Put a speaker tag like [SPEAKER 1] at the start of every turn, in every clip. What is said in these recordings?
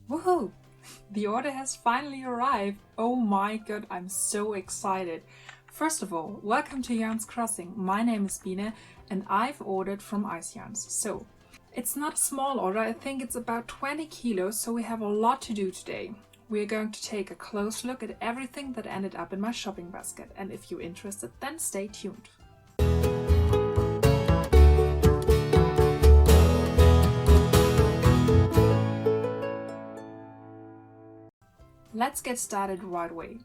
[SPEAKER 1] Woohoo! The order has finally arrived! Oh my god, I'm so excited! First of all, welcome to Yarnscrossing. My name is Biene and I've ordered from Ice Yarns. So, it's not a small order, I think it's about 20 kilos, so we have a lot to do today. We're going to take a close look at everything that ended up in my shopping basket, and if you're interested, then stay tuned. Let's get started right away.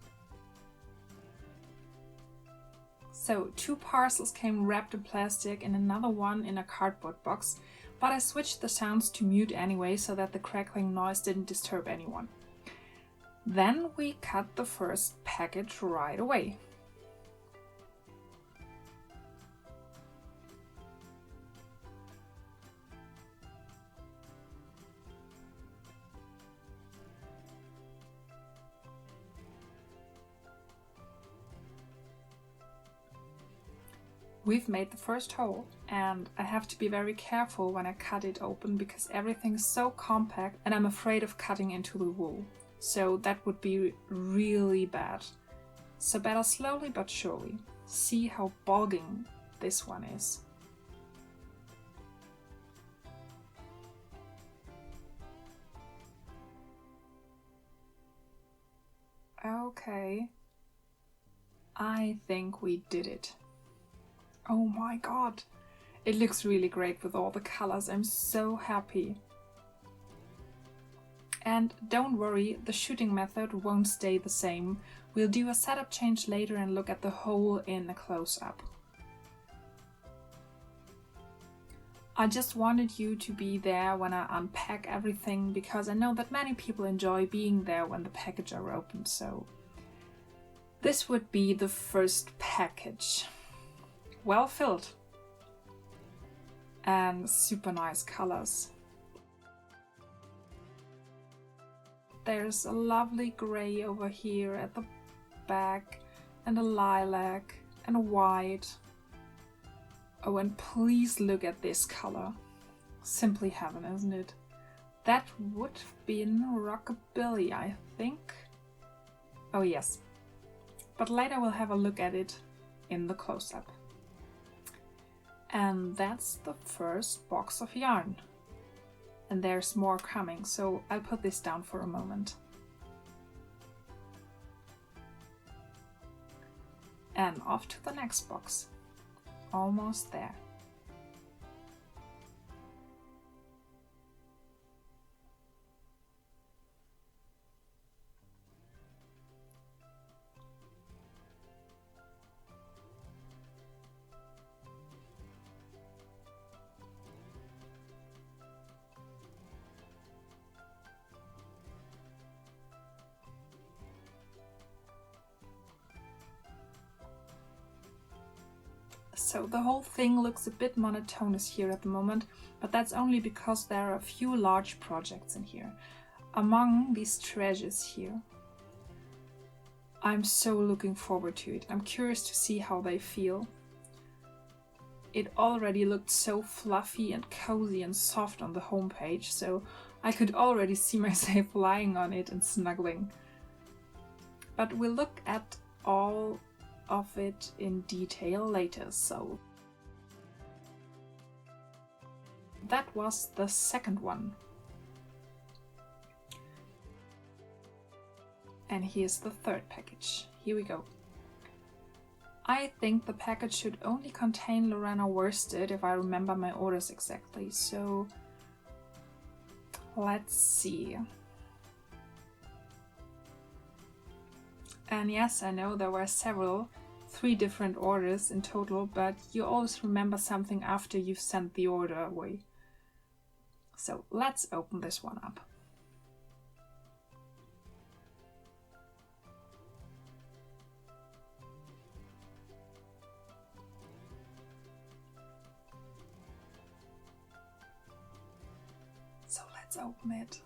[SPEAKER 1] So, 2 parcels came wrapped in plastic and another one in a cardboard box, but I switched the sounds to mute anyway so that the crackling noise didn't disturb anyone. Then we cut the first package right away. We've made the first hole, and I have to be very careful when I cut it open because everything is so compact and I'm afraid of cutting into the wool. So that would be really bad. So better slowly but surely. See how bulging this one is. Okay. I think we did it. Oh my god, it looks really great with all the colors. I'm so happy. And don't worry, the shooting method won't stay the same. We'll do a setup change later and look at the whole in a close-up. I just wanted you to be there when I unpack everything because I know that many people enjoy being there when the packages are opened, so this would be the first package. Well filled and super nice colors. There's a lovely grey over here at the back and a lilac and a white. Oh, and please look at this color. Simply heaven, isn't it? That would have been Rockabilly, I think. Oh yes, but later we'll have a look at it in the close-up. And that's the first box of yarn. And there's more coming, so I'll put this down for a moment. And off to the next box. Almost there. So the whole thing looks a bit monotonous here at the moment, but that's only because there are a few large projects in here. Among these treasures here, I'm so looking forward to it. I'm curious to see how they feel. It already looked so fluffy and cozy and soft on the homepage, so I could already see myself lying on it and snuggling. But we'll look at all of it in detail later, so that was the second one. And here's the third package. Here we go. I think the package should only contain Lorena Worsted if I remember my orders exactly, so let's see. And yes, I know there were 3 different orders in total, but you always remember something after you've sent the order away. So let's open this one up. So let's open it.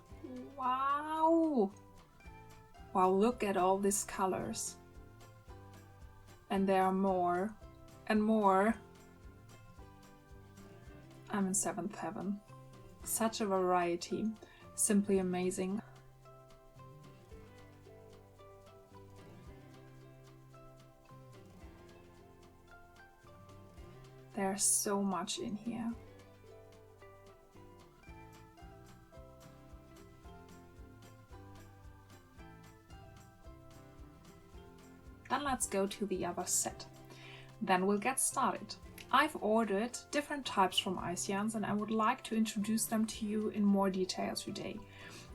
[SPEAKER 1] Wow! Wow, look at all these colors. And there are more and more. I'm in 7th heaven. Such a variety. Simply amazing. There's so much in here. Then let's go to the other set. Then we'll get started. I've ordered different types from ice yarns and I would like to introduce them to you in more detail today.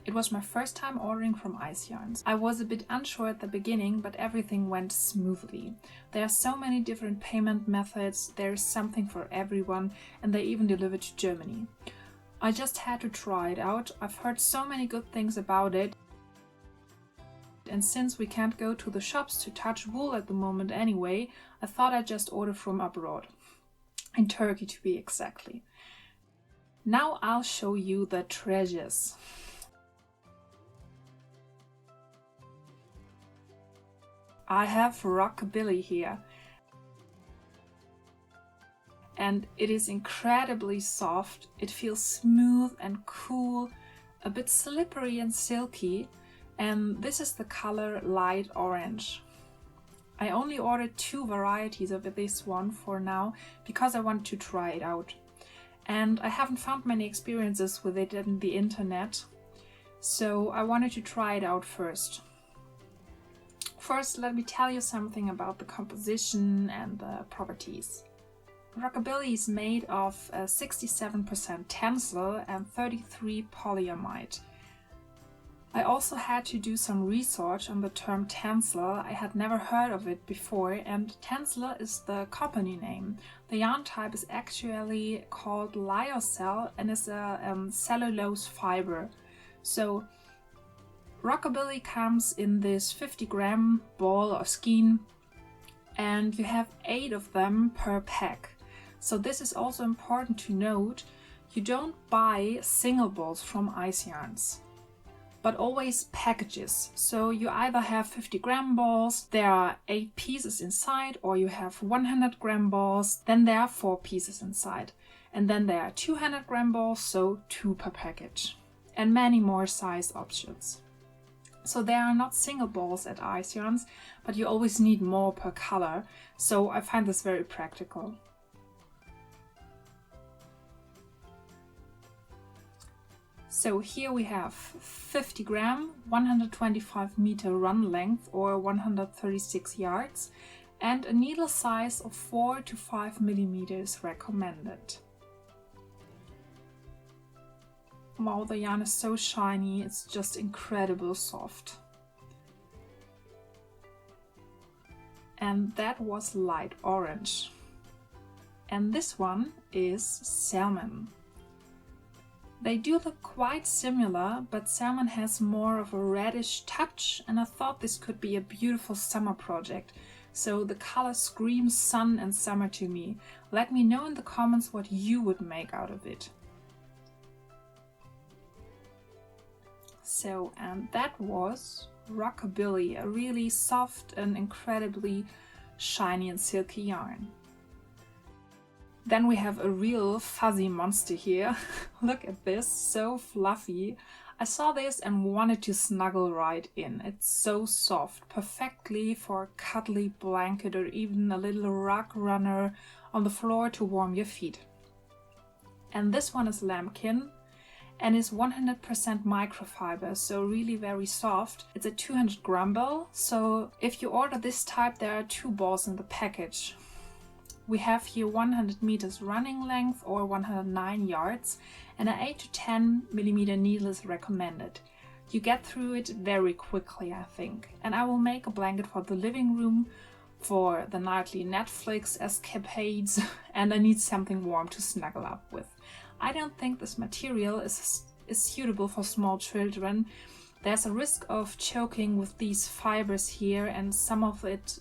[SPEAKER 1] It was my first time ordering from ice yarns. I was a bit unsure at the beginning, but everything went smoothly. There are so many different payment methods, there is something for everyone, and they even deliver to Germany. I just had to try it out. I've heard so many good things about it. And since we can't go to the shops to touch wool at the moment anyway, I thought I'd just order from abroad. In Turkey to be exactly. Now I'll show you the treasures. I have Rockabilly here. And it is incredibly soft. It feels smooth and cool, a bit slippery and silky. And this is the color light orange. I only ordered 2 varieties of this one for now because I wanted to try it out. And I haven't found many experiences with it on the internet, so I wanted to try it out first. First, let me tell you something about the composition and the properties. Rockabilly is made of 67% tencel and 33% polyamide. I also had to do some research on the term tencel. I had never heard of it before, and tencel is the company name. The yarn type is actually called lyocell and is a cellulose fiber. So Rockabilly comes in this 50-gram ball or skein, and you have 8 of them per pack. So this is also important to note. You don't buy single balls from ice yarns, but always packages. So you either have 50-gram balls, there are 8 pieces inside, or you have 100-gram balls, then there are 4 pieces inside. And then there are 200-gram balls, so 2 per package. And many more size options. So there are not single balls at ice yarns, but you always need more per color. So I find this very practical. So here we have 50 gram, 125 meter run length or 136 yards, and a needle size of 4 to 5 millimeters recommended. Wow, the yarn is so shiny, it's just incredible soft. And that was light orange. And this one is salmon. They do look quite similar, but salmon has more of a reddish touch, and I thought this could be a beautiful summer project. So the color screams sun and summer to me. Let me know in the comments what you would make out of it. So, and that was Rockabilly, a really soft and incredibly shiny and silky yarn. Then we have a real fuzzy monster here. Look at this, so fluffy. I saw this and wanted to snuggle right in. It's so soft, perfectly for a cuddly blanket or even a little rug runner on the floor to warm your feet. And this one is Lambkin and is 100% microfiber, so really very soft. It's a 200-gram ball, so if you order this type, there are 2 balls in the package. We have here 100 meters running length or 109 yards, and an 8 to 10 millimeter needle is recommended. You get through it very quickly, I think. And I will make a blanket for the living room, for the nightly Netflix escapades, and I need something warm to snuggle up with. I don't think this material is suitable for small children. There's a risk of choking with these fibers here, and some of it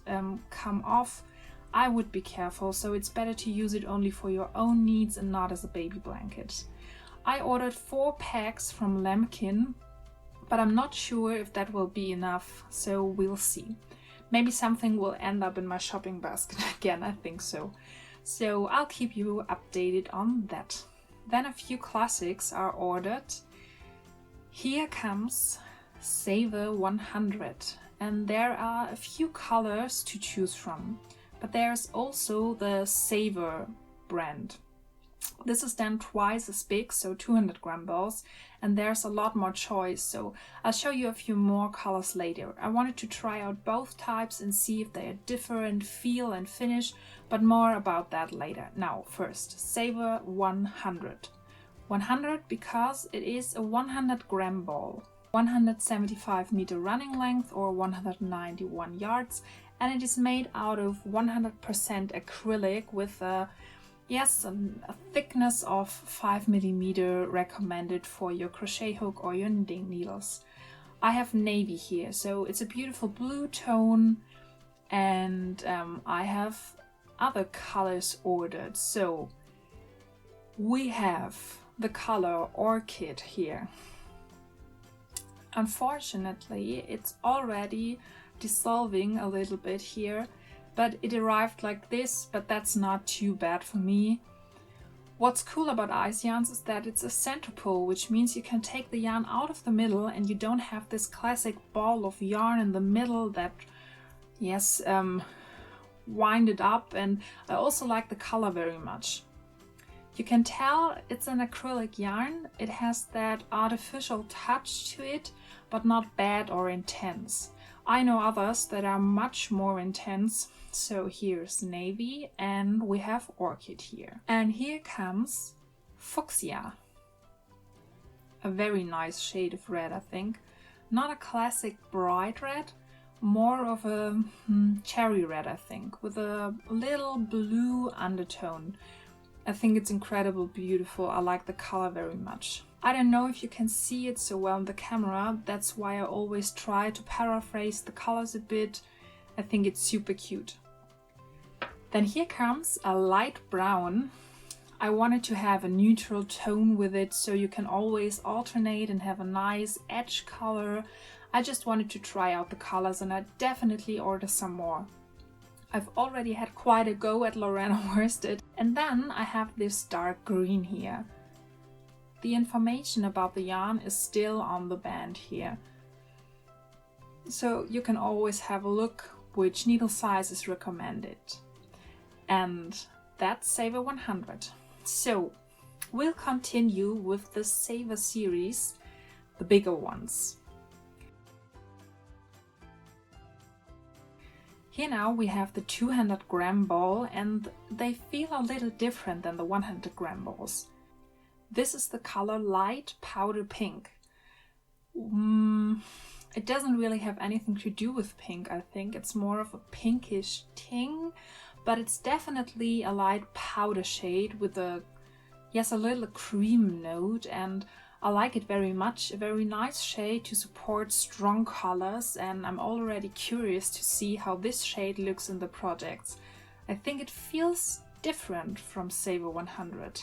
[SPEAKER 1] come off. I would be careful, so it's better to use it only for your own needs and not as a baby blanket. I ordered 4 packs from Lambkin, but I'm not sure if that will be enough, so we'll see. Maybe something will end up in my shopping basket again, I think so. So I'll keep you updated on that. Then a few classics are ordered. Here comes Savor 100, and there are a few colors to choose from. But there's also the Savor brand. This is then twice as big, so 200 gram balls, and there's a lot more choice, so I'll show you a few more colors later. I wanted to try out both types and see if they are different feel and finish, but more about that later. Now first, Saver 100. 100 because it is a 100 gram ball, 175 meter running length or 191 yards, and it is made out of 100% acrylic with a thickness of 5 mm recommended for your crochet hook or your knitting needles. I have navy here, so it's a beautiful blue tone, and I have other colors ordered. So we have the color Orchid here. Unfortunately, it's already dissolving a little bit here, but it arrived like this, but that's not too bad for me. What's cool about ice yarns is that it's a center pull, which means you can take the yarn out of the middle and you don't have this classic ball of yarn in the middle that, wind it up. And I also like the color very much. You can tell it's an acrylic yarn. It has that artificial touch to it, but not bad or intense. I know others that are much more intense. So here's navy and we have orchid here. And here comes fuchsia. A very nice shade of red, I think. Not a classic bright red, more of a cherry red, I think, with a little blue undertone. I think it's incredibly beautiful. I like the color very much. I don't know if you can see it so well in the camera. That's why I always try to paraphrase the colors a bit. I think it's super cute. Then here comes a light brown. I wanted to have a neutral tone with it, so you can always alternate and have a nice edge color. I just wanted to try out the colors, and I definitely order some more. I've already had quite a go at Lorena Worsted. And then I have this dark green here. The information about the yarn is still on the band here. So you can always have a look which needle size is recommended. And that's Saver 100. So we'll continue with the Saver series, the bigger ones. Here now we have the 200 gram ball, and they feel a little different than the 100 gram balls. This is the color light powder pink. It doesn't really have anything to do with pink, I think. It's more of a pinkish ting, but it's definitely a light powder shade with a little cream note, and I like it very much. A very nice shade to support strong colors, and I'm already curious to see how this shade looks in the projects. I think it feels different from Saver 100.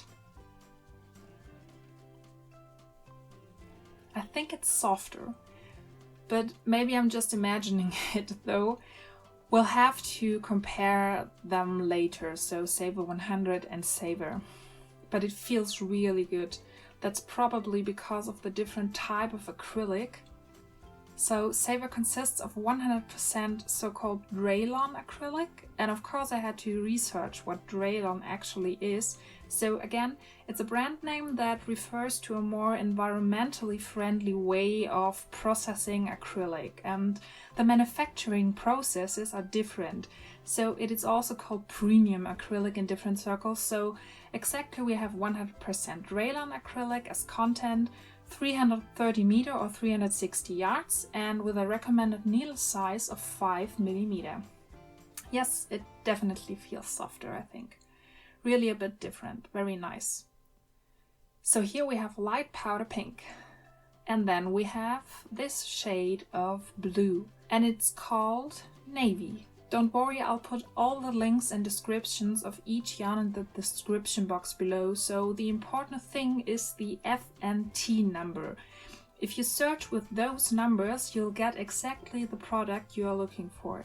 [SPEAKER 1] I think it's softer, but maybe I'm just imagining it though. We'll have to compare them later, so Saver 100 and Saver. But it feels really good. That's probably because of the different type of acrylic. So Saver consists of 100% so-called Rayon acrylic, and of course I had to research what Rayon actually is. So again, it's a brand name that refers to a more environmentally friendly way of processing acrylic, and the manufacturing processes are different. So it is also called premium acrylic in different circles. So exactly we have 100% Rayon acrylic as content, 330 meter or 360 yards, and with a recommended needle size of 5 mm. Yes, it definitely feels softer, I think. Really a bit different, very nice. So here we have light powder pink, and then we have this shade of blue, and it's called navy. Don't worry, I'll put all the links and descriptions of each yarn in the description box below, so the important thing is the FNT number. If you search with those numbers, you'll get exactly the product you are looking for.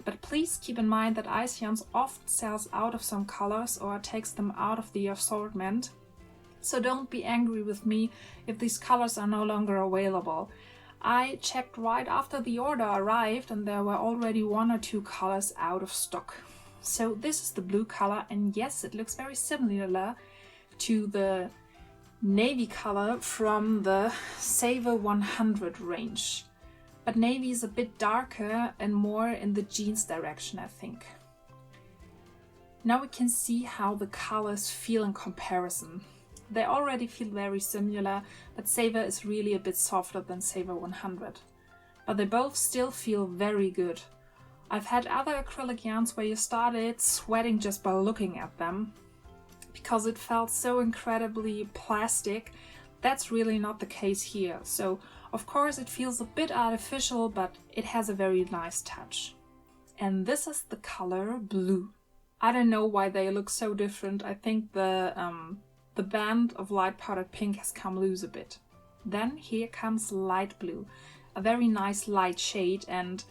[SPEAKER 1] But please keep in mind that Ice Yarns often sells out of some colors or takes them out of the assortment, so don't be angry with me if these colors are no longer available. I checked right after the order arrived and there were already 1 or 2 colors out of stock. So this is the blue color, and yes, it looks very similar to the navy color from the Saver 100 range. But navy is a bit darker and more in the jeans direction, I think. Now we can see how the colors feel in comparison. They already feel very similar, but Saver is really a bit softer than Saver 100. But they both still feel very good. I've had other acrylic yarns where you started sweating just by looking at them, because it felt so incredibly plastic. That's really not the case here. So of course it feels a bit artificial, but it has a very nice touch. And this is the color blue. I don't know why they look so different. I think the band of light powdered pink has come loose a bit. Then here comes light blue, a very nice light shade, and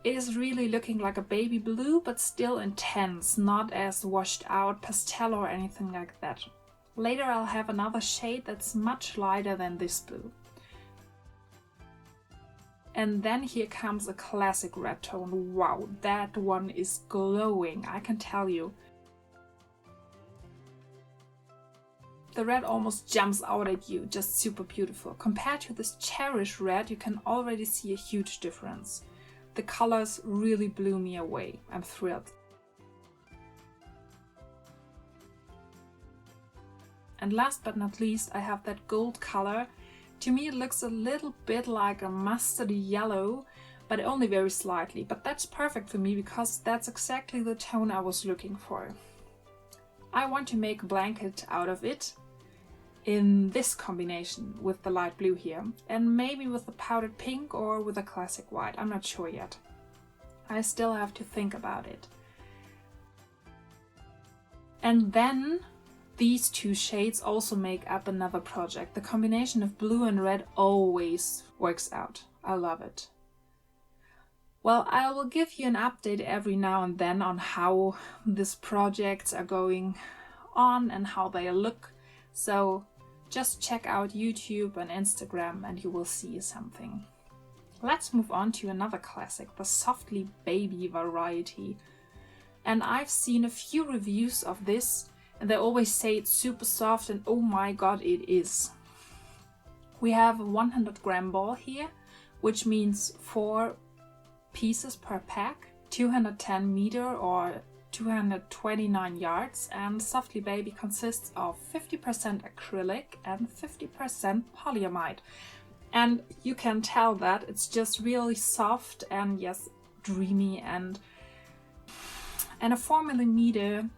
[SPEAKER 1] it is really looking like a baby blue, but still intense, not as washed out pastel or anything like that. Later I'll have another shade that's much lighter than this blue. And then here comes a classic red tone. Wow, that one is glowing, I can tell you. The red almost jumps out at you, just super beautiful. Compared to this Cherish red, you can already see a huge difference. The colors really blew me away. I'm thrilled. And last but not least, I have that gold color. To me it looks a little bit like a mustardy yellow, but only very slightly. But that's perfect for me because that's exactly the tone I was looking for. I want to make a blanket out of it in this combination with the light blue here, and maybe with the powdered pink or with a classic white. I'm not sure yet. I still have to think about it. And then these two shades also make up another project. The combination of blue and red always works out. I love it. Well, I will give you an update every now and then on how these projects are going on and how they look. So just check out YouTube and Instagram and you will see something. Let's move on to another classic, the Softly Baby variety. And I've seen a few reviews of this and they always say it's super soft, and oh my god, it is. We have a 100 gram ball here, which means 4 pieces per pack, 210 meter or 229 yards, and Softly Baby consists of 50% acrylic and 50% polyamide. And you can tell that it's just really soft and yes, dreamy, and a 4mm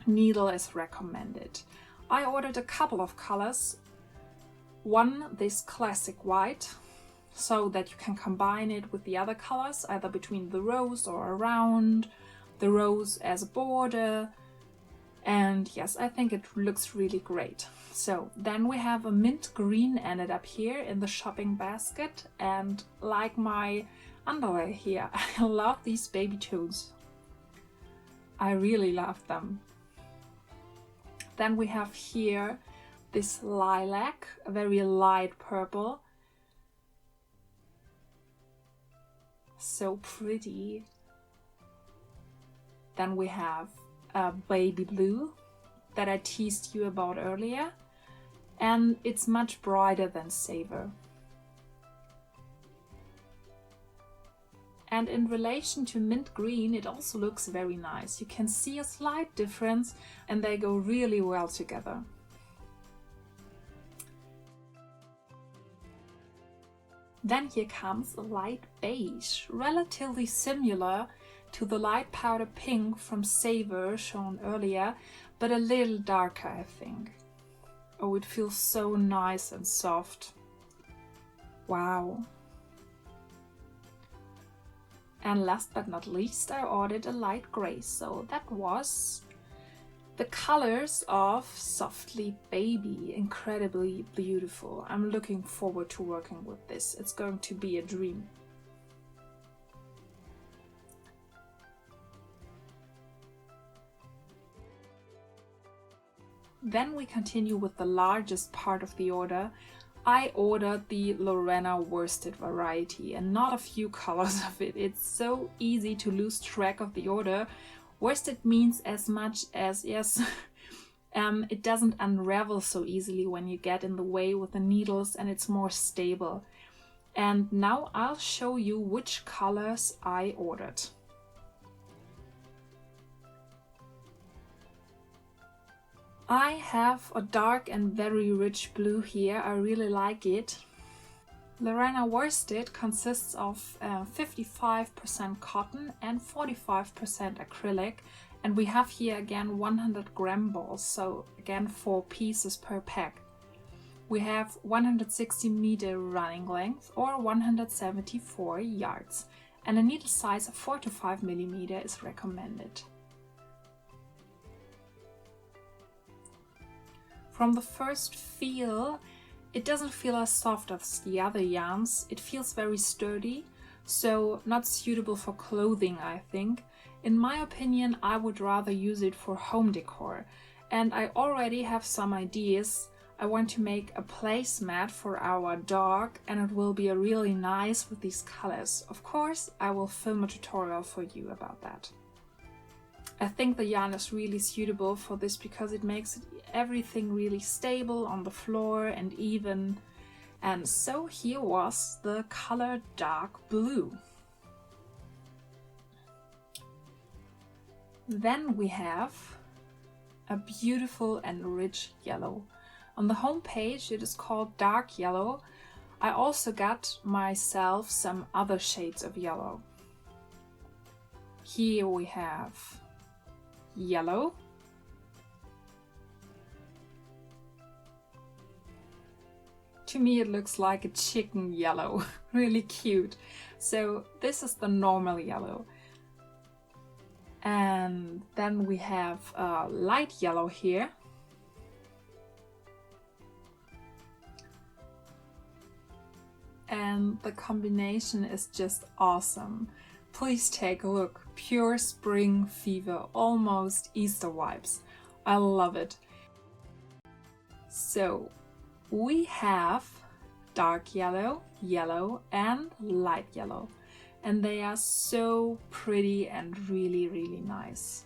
[SPEAKER 1] needle is recommended. I ordered a couple of colors. One, this classic white, so that you can combine it with the other colors, either between the rows or around the rows as a border. And yes, I think it looks really great. So then we have a mint green ended up here in the shopping basket, and like my underwear here, I love these baby tones. I really love them. Then we have here this lilac, a very light purple. So pretty. Then we have a baby blue that I teased you about earlier, and it's much brighter than Saver. And in relation to mint green, it also looks very nice. You can see a slight difference and they go really well together. Then here comes a light beige, relatively similar to the light powder pink from Saver shown earlier, but a little darker, I think. Oh, it feels so nice and soft. Wow. And last but not least, I ordered a light gray, so that was the colors of Softly Baby. Incredibly beautiful. I'm looking forward to working with this. It's going to be a dream. Then we continue with the largest part of the order. I ordered the Lorena Worsted variety and not a few colors of it. It's so easy to lose track of the order. Worsted means as much as, yes, it doesn't unravel so easily when you get in the way with the needles, and it's more stable. And now I'll show you which colors I ordered. I have a dark and very rich blue here. I really like it. Lorena Worsted consists of 55% cotton and 45% acrylic, and we have here again 100-gram balls, so again 4 pieces per pack. We have 160 meter running length or 174 yards, and a needle size of 4 to 5 millimeter is recommended. From the first feel, it doesn't feel as soft as the other yarns. It feels very sturdy, so not suitable for clothing, I think. In my opinion, I would rather use it for home decor, and I already have some ideas. I want to make a placemat for our dog, and it will be really nice with these colors. Of course, I will film a tutorial for you about that. I think the yarn is really suitable for this because it makes everything really stable on the floor and even. And so here was the color dark blue. Then we have a beautiful and rich yellow. On the home page it is called dark yellow. I also got myself some other shades of yellow. Here we have yellow, to me it looks like a chicken yellow, really cute. So this is the normal yellow, and then we have light yellow here, and the combination is just awesome. Please take a look. Pure spring fever, almost Easter vibes. I love it. So we have dark yellow, yellow and light yellow, and they are so pretty and really, really nice.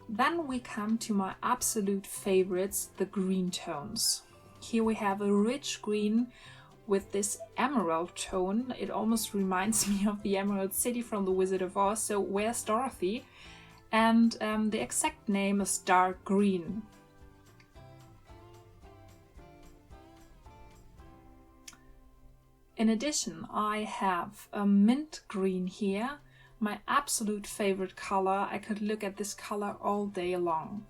[SPEAKER 1] Then we come to my absolute favorites, the green tones. Here we have a rich green with this emerald tone. It almost reminds me of the Emerald City from The Wizard of Oz, so where's Dorothy? And the exact name is dark green. In addition, I have a mint green here, my absolute favorite color. I could look at this color all day long.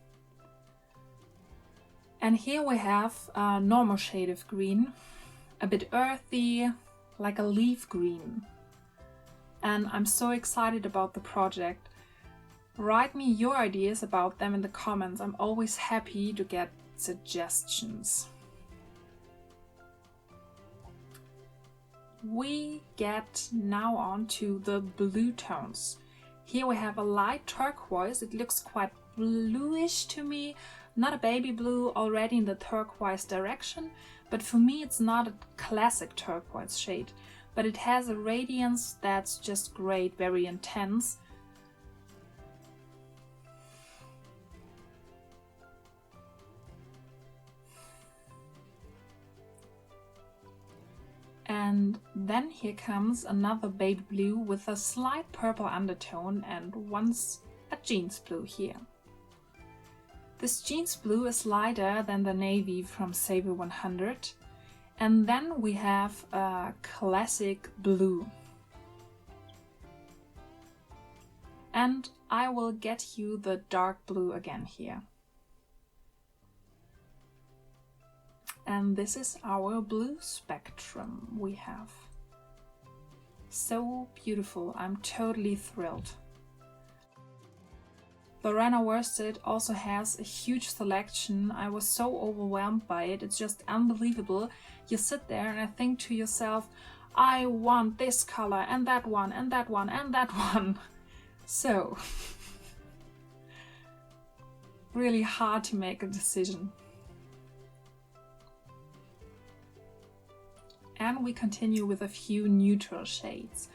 [SPEAKER 1] And here we have a normal shade of green, a bit earthy, like a leaf green. And I'm so excited about the project. Write me your ideas about them in the comments. I'm always happy to get suggestions. We get now on to the blue tones. Here we have a light turquoise. It looks quite bluish to me, not a baby blue, already in the turquoise direction, but for me it's not a classic turquoise shade, but it has a radiance that's just great, very intense. And then here comes another baby blue with a slight purple undertone, and once a jeans blue here. This jeans blue is lighter than the navy from Saber 100. And then we have a classic blue. And I will get you the dark blue again here. And this is our blue spectrum we have. So beautiful, I'm totally thrilled. Lorena Worsted also has a huge selection. I was so overwhelmed by it, it's just unbelievable. You sit there and I think to yourself, I want this color and that one and that one and that one. So, really hard to make a decision. and we continue with a few neutral shades.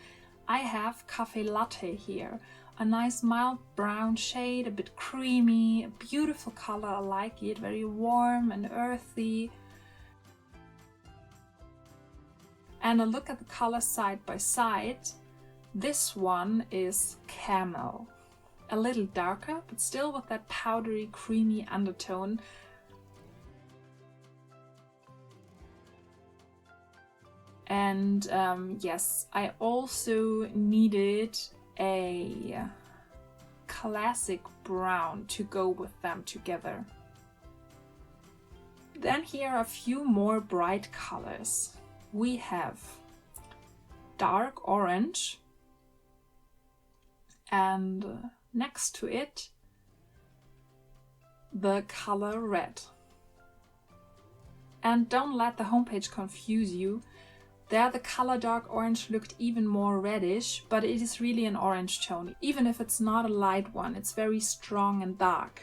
[SPEAKER 1] I have Cafe Latte here, a nice mild brown shade, a bit creamy, a beautiful color, I like it, very warm and earthy. And a look at the colors side by side. This one is Camel, a little darker, but still with that powdery, creamy undertone. And yes, I also needed a classic brown to go with them together. Then here are a few more bright colors. We have dark orange, and next to it the color red. And don't let the homepage confuse you. There the color dark orange looked even more reddish, but it is really an orange tone. Even if it's not a light one, it's very strong and dark.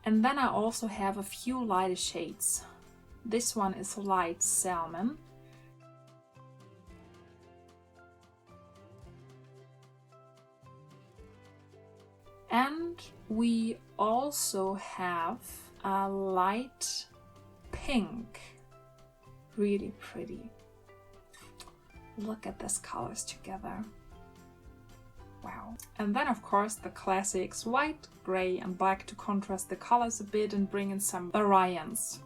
[SPEAKER 1] And then I also have a few lighter shades. This one is light salmon. And we also have a light pink. Really pretty. Look at these colors together. Wow. And then of course the classics white, grey and black to contrast the colors a bit and bring in some variance.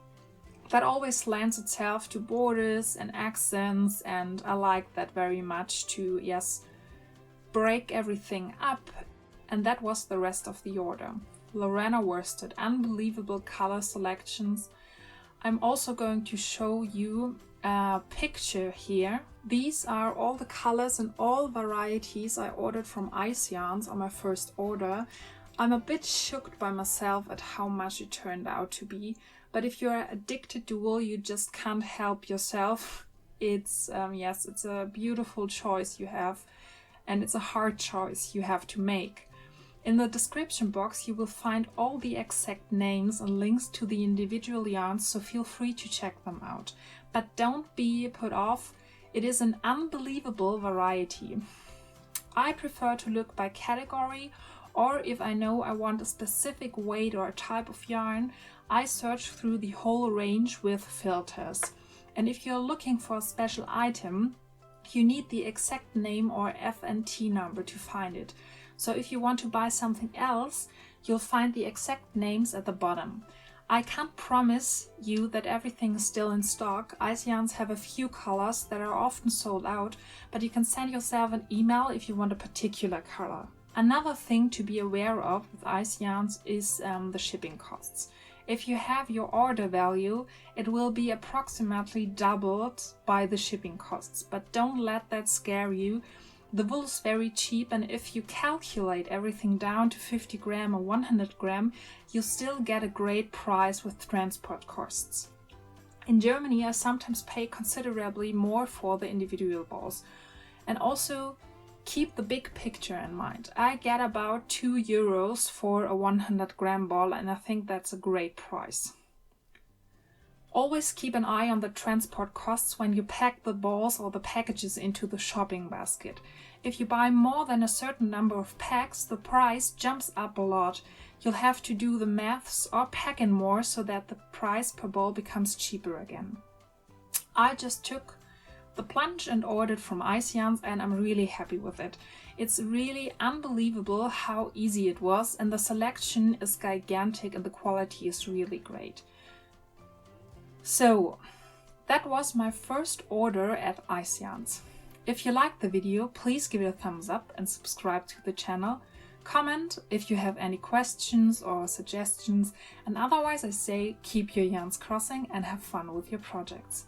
[SPEAKER 1] That always lends itself to borders and accents, and I like that very much to, yes, break everything up. And that was the rest of the order. Lorena Worsted, unbelievable color selections. I'm also going to show you a picture here. These are all the colors and all varieties I ordered from Ice Yarns on my first order. I'm a bit shocked by myself at how much it turned out to be, but if you're addicted to wool, you just can't help yourself. It's yes, it's a beautiful choice you have, and it's a hard choice you have to make. In the description box you will find all the exact names and links to the individual yarns, so feel free to check them out. But don't be put off, it is an unbelievable variety. I prefer to look by category, or if I know I want a specific weight or a type of yarn, I search through the whole range with filters. And if you're looking for a special item, you need the exact name or FNT number to find it. So if you want to buy something else, you'll find the exact names at the bottom. I can't promise you that everything is still in stock. Ice Yarns have a few colors that are often sold out, but you can send yourself an email if you want a particular color. Another thing to be aware of with Ice Yarns is the shipping costs. If you have your order value, it will be approximately doubled by the shipping costs, but don't let that scare you. The wool is very cheap, and if you calculate everything down to 50 gram or 100 gram, you still get a great price with transport costs. In Germany, I sometimes pay considerably more for the individual balls. And also keep the big picture in mind. I get about €2 for a 100 gram ball, and I think that's a great price. Always keep an eye on the transport costs when you pack the balls or the packages into the shopping basket. If you buy more than a certain number of packs, the price jumps up a lot. You'll have to do the maths or pack in more so that the price per ball becomes cheaper again. I just took the plunge and ordered from Ice Yarns, and I'm really happy with it. It's really unbelievable how easy it was, and the selection is gigantic and the quality is really great. So that was my first order at Ice Yarns. If you liked the video, please give it a thumbs up and subscribe to the channel. Comment if you have any questions or suggestions, and otherwise I say keep your yarns crossing and have fun with your projects.